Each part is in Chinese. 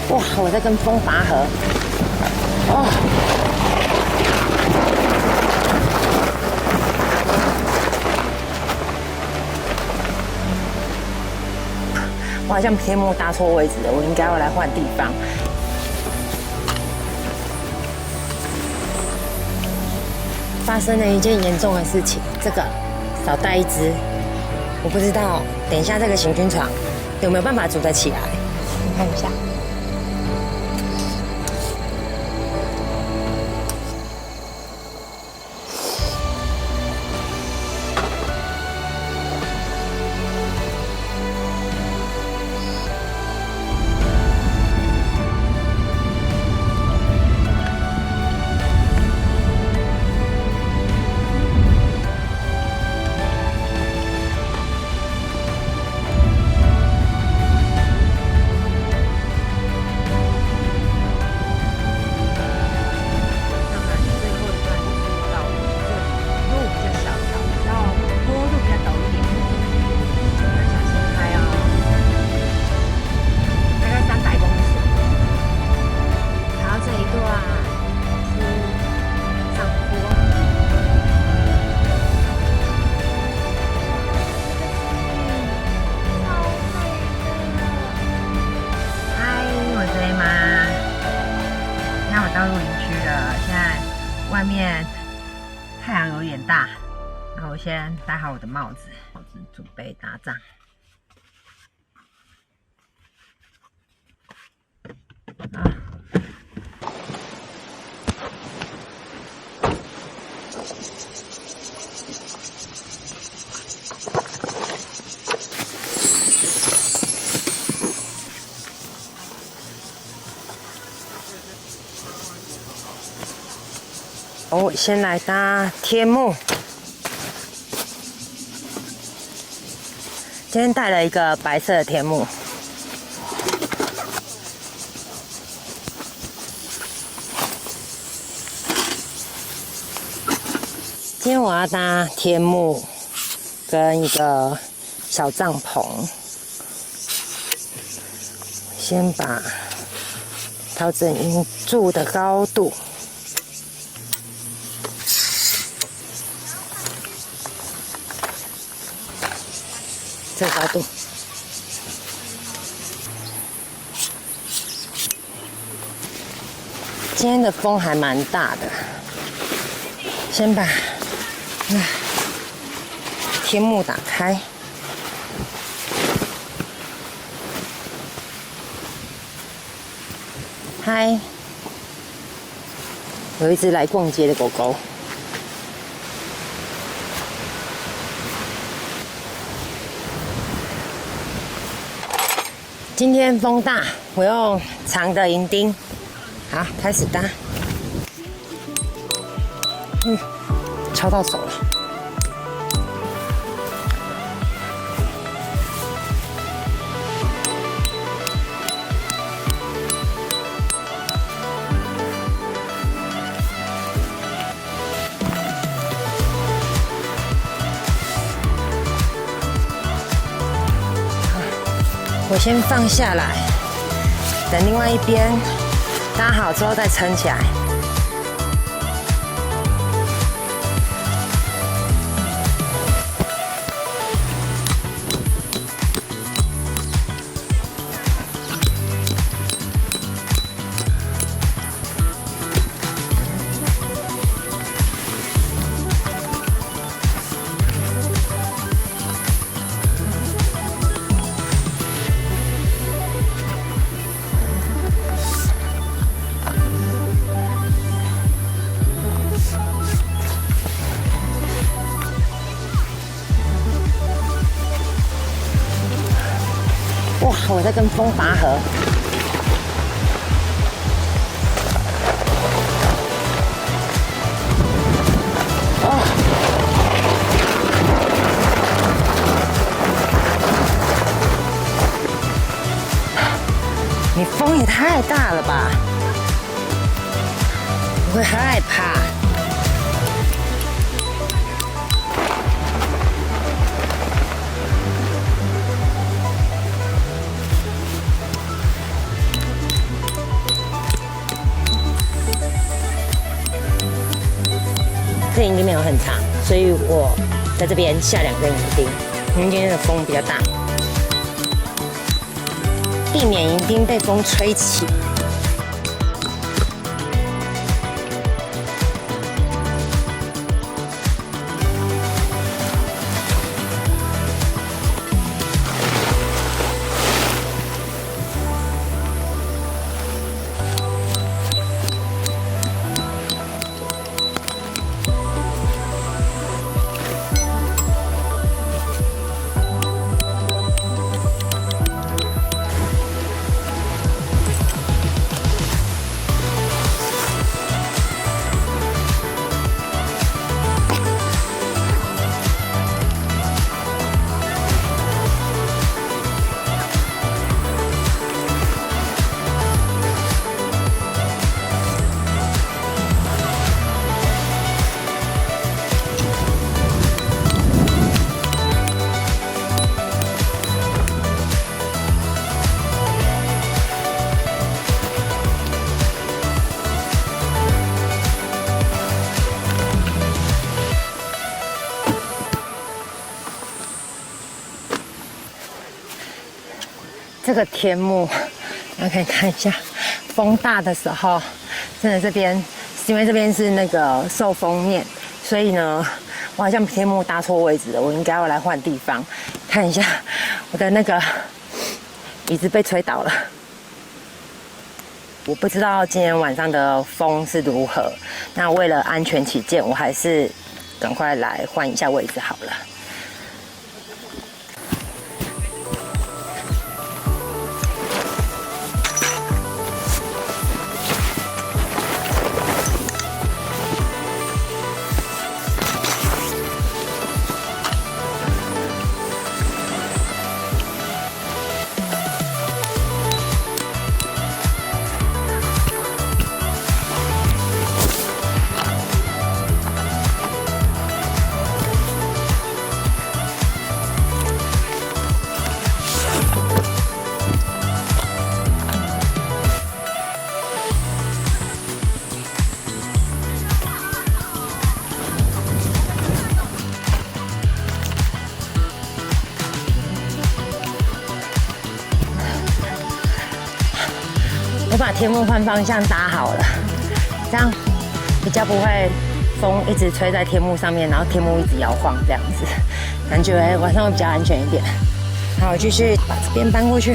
哇，我在跟风拔河。哦，我好像天幕搭错位置了，我应该要来换地方。发生了一件严重的事情，这个少带一只，我不知道等一下这个行军床有没有办法组得起来，你看一下。外面太阳有点大，那我先戴好我的帽子，准备搭帐。我先来搭天幕，今天带了一个白色的天幕。今天我要搭天幕跟一个小帐篷，先把调整营柱的高度。这个高度，今天的风还蛮大的，先把天幕打开。嗨，有一只来逛街的狗狗。今天风大，我用长的银钉。好，开始搭。敲到手了。我先放下来，等另外一边搭好之后再撑起来。哇，我在跟风拔河。你风也太大了吧！我会害怕。这营钉没有很长，所以我在这边下2根营钉，因为今天的风比较大，避免营钉被风吹起。这个天幕，大家可以看一下，风大的时候，真的这边因为这边是那个受风面，所以呢，我好像天幕搭错位置了，我应该要来换地方。看一下我的那个椅子被吹倒了，我不知道今天晚上的风是如何。那为了安全起见，我还是赶快来换一下位置好了。我把天幕换方向搭好了，这样比较不会风一直吹在天幕上面，然后天幕一直摇晃，这样子感觉晚上会比较安全一点。好，我继续把这边搬过去。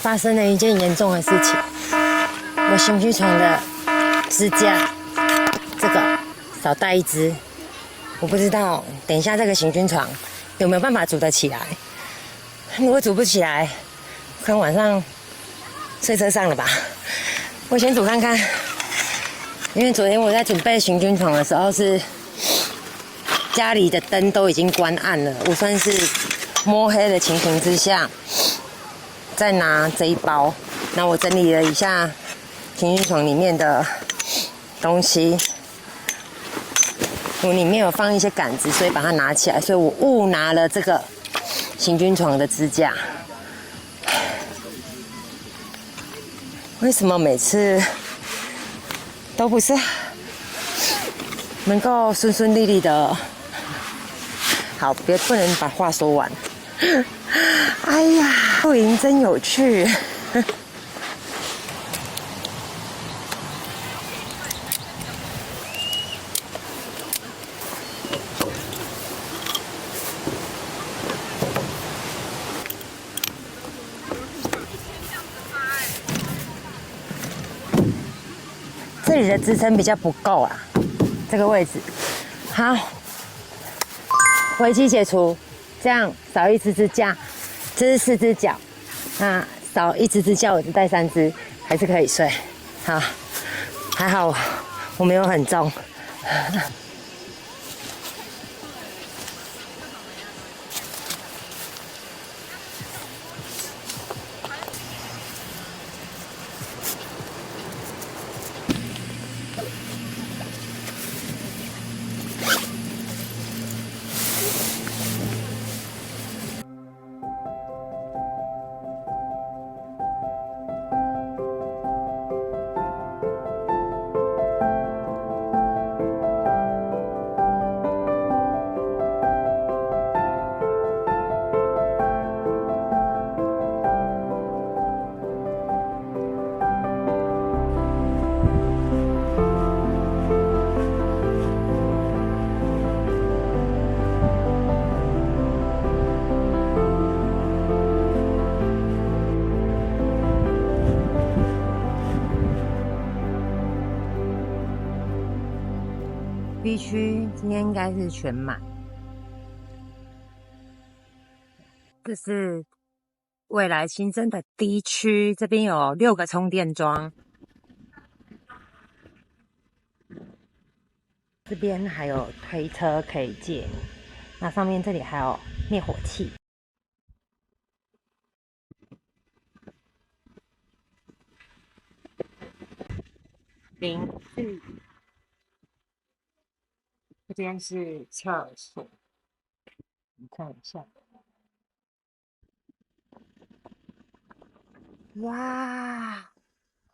发生了一件严重的事情，我行军床的支架这个少带一只，我不知道等一下这个行军床有没有办法组得起来。如果组不起来，可能晚上睡车上了吧。我先组看看，因为昨天我在准备行军床的时候是家里的灯都已经关暗了，我算是摸黑的情形之下，再拿这一包，那我整理了一下行军床里面的东西。我里面有放一些杆子，所以把它拿起来，所以我误拿了这个行军床的支架。为什么每次都不是能够顺顺利利的？好，不能把话说完。哎呀，露营真有趣。这里的支撑比较不够啊，这个位置。好，围棋解除，这样少一只支架，这是4只脚，那少一只支架，我就带3只，还是可以睡。好，还好我没有很重。B 区今天应该是全满，这是未来新增的 D 区，这边有6个充电桩，这边还有推车可以借，那上面这里还有灭火器。04，这边是厕所，你看一下。哇，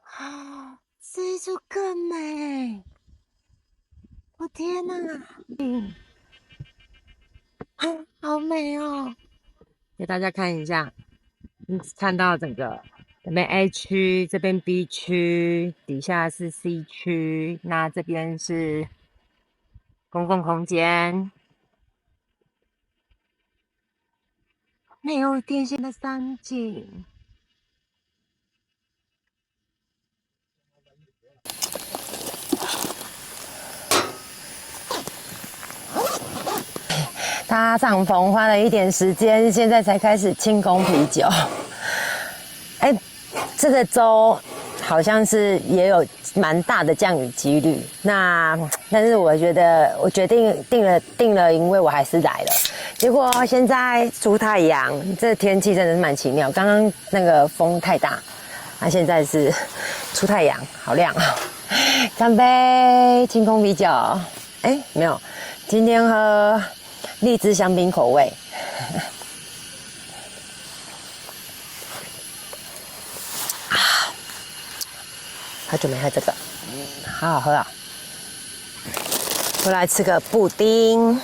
啊，这一组更美！我天哪，好美哦！给大家看一下，看到整个这边 A 区，这边 B 区，底下是 C 区，那这边是公共空间，没有电线的山景。搭帐篷花了一点时间，现在才开始清空啤酒。这个州好像是也有蛮大的降雨几率。但是我觉得我决定定了，因为我还是来了。结果现在出太阳，这天气真的是蛮奇妙。刚刚那个风太大，现在是出太阳，好亮啊！干杯，清空啤酒。没有，今天喝荔枝香槟口味。好久没喝这个，好好喝啊！我来吃个布丁。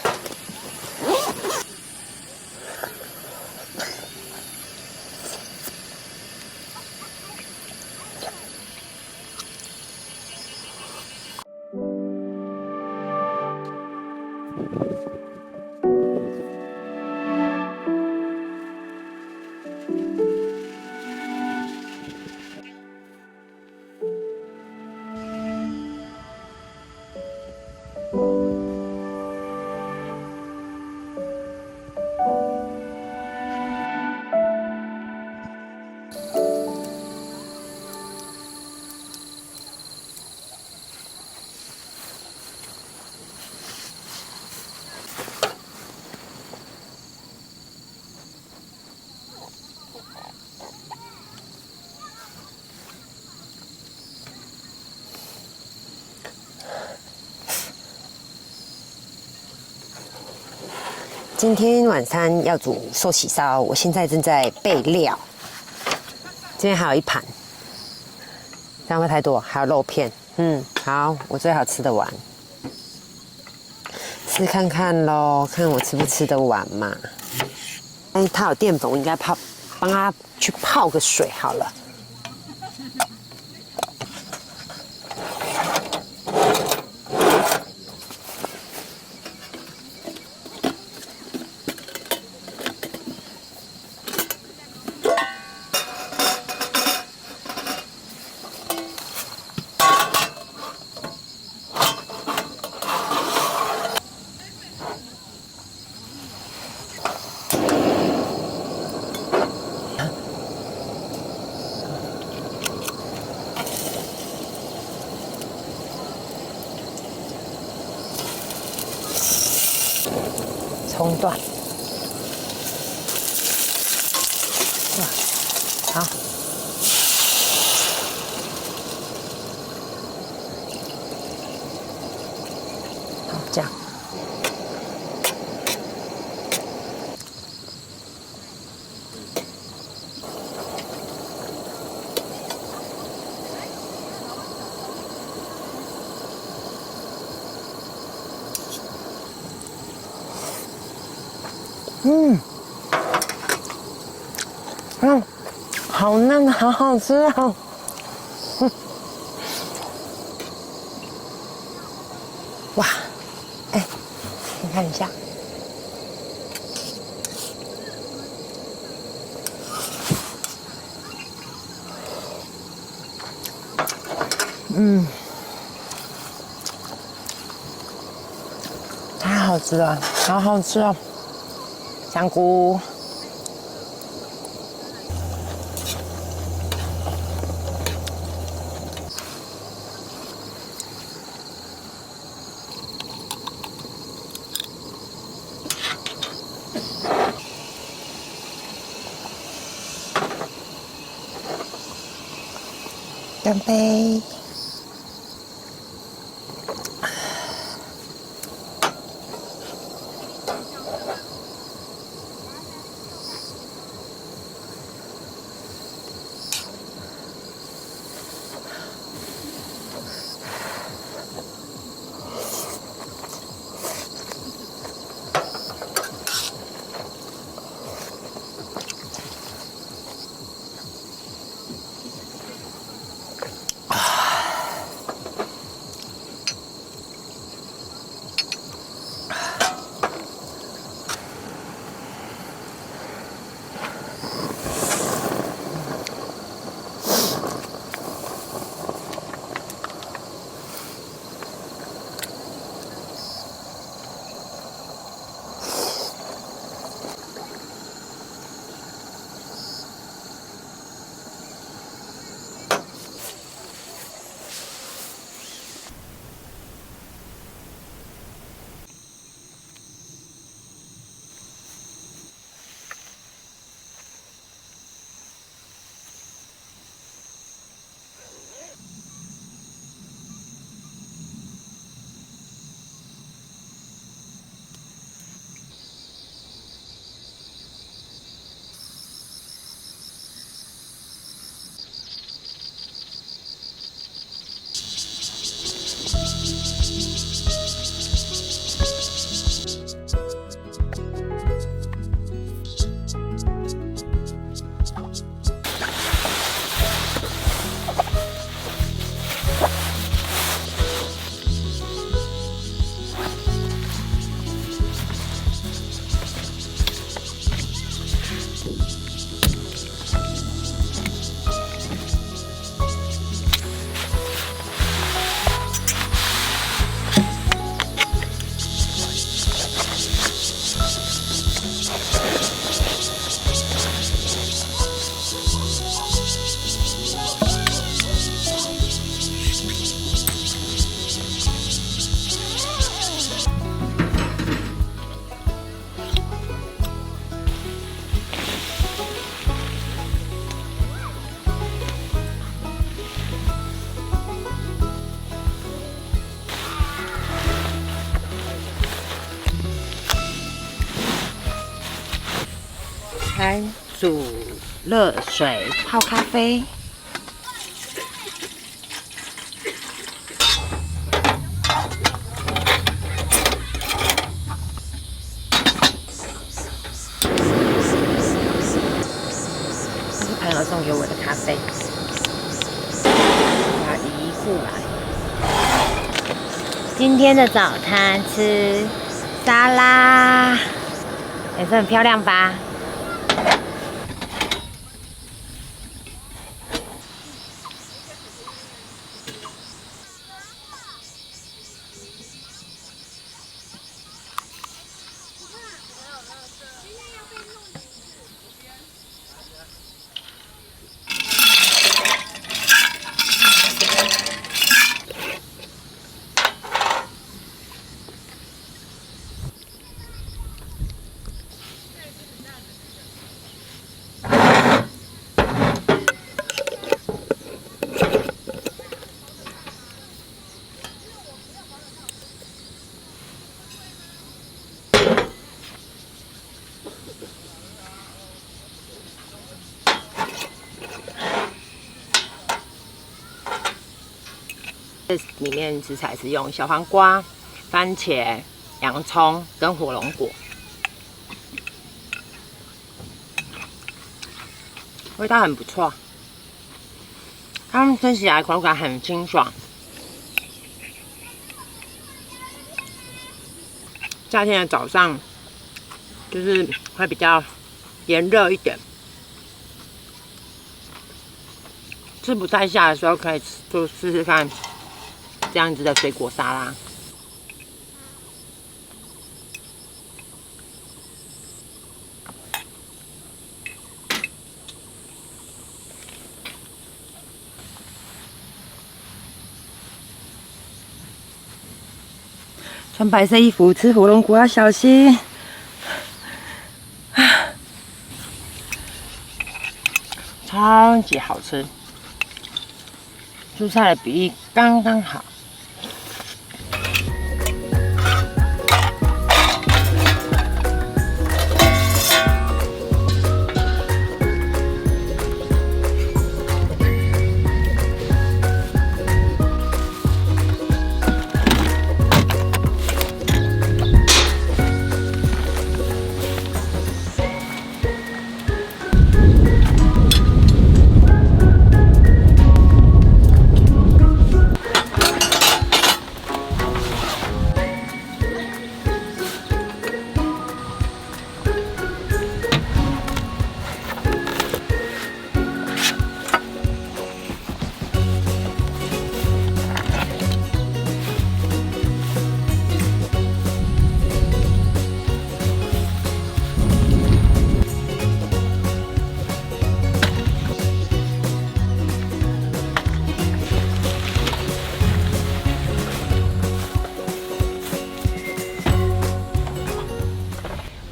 今天晚上要煮寿喜烧，我现在正在备料。这边还有一盘，这样会太多，还有肉片。好，我最好吃得完，试看看咯，看我吃不吃得完嘛。它有淀粉，我应该帮它去泡个水好了。葱段，哇，好，好这样，好嫩，好好吃哦。哇，哎，你看一下，太好吃了，好好吃哦，香菇。干杯！开煮热水泡咖啡。这是朋友送给我的咖啡，把它移过来。今天的早餐吃沙拉，颜色很漂亮吧？这里面食材是用小黄瓜、番茄、洋葱跟火龙果，味道很不错。它们吃起来口感很清爽。夏天的早上就是会比较炎热一点，吃不太下的时候可以就试试看。这样子的水果沙拉，穿白色衣服吃火龙果要小心。超级好吃，蔬菜的比例刚刚好。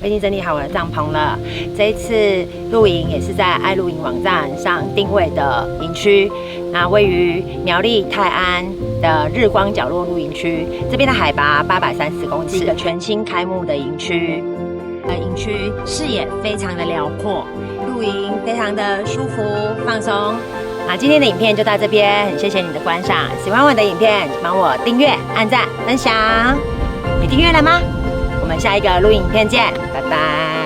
我已经整理好我的帐篷了。这一次露营也是在爱露营网站上定位的营区，那位于苗栗泰安的日光角落露营区，这边的海拔830公尺，是一个全新开幕的营区。营区视野非常的辽阔，露营非常的舒服放松。那今天的影片就到这边，很谢谢你的观赏。喜欢我的影片，请帮我订阅、按赞、分享。你订阅了吗？我们下一个录影影片见，拜拜。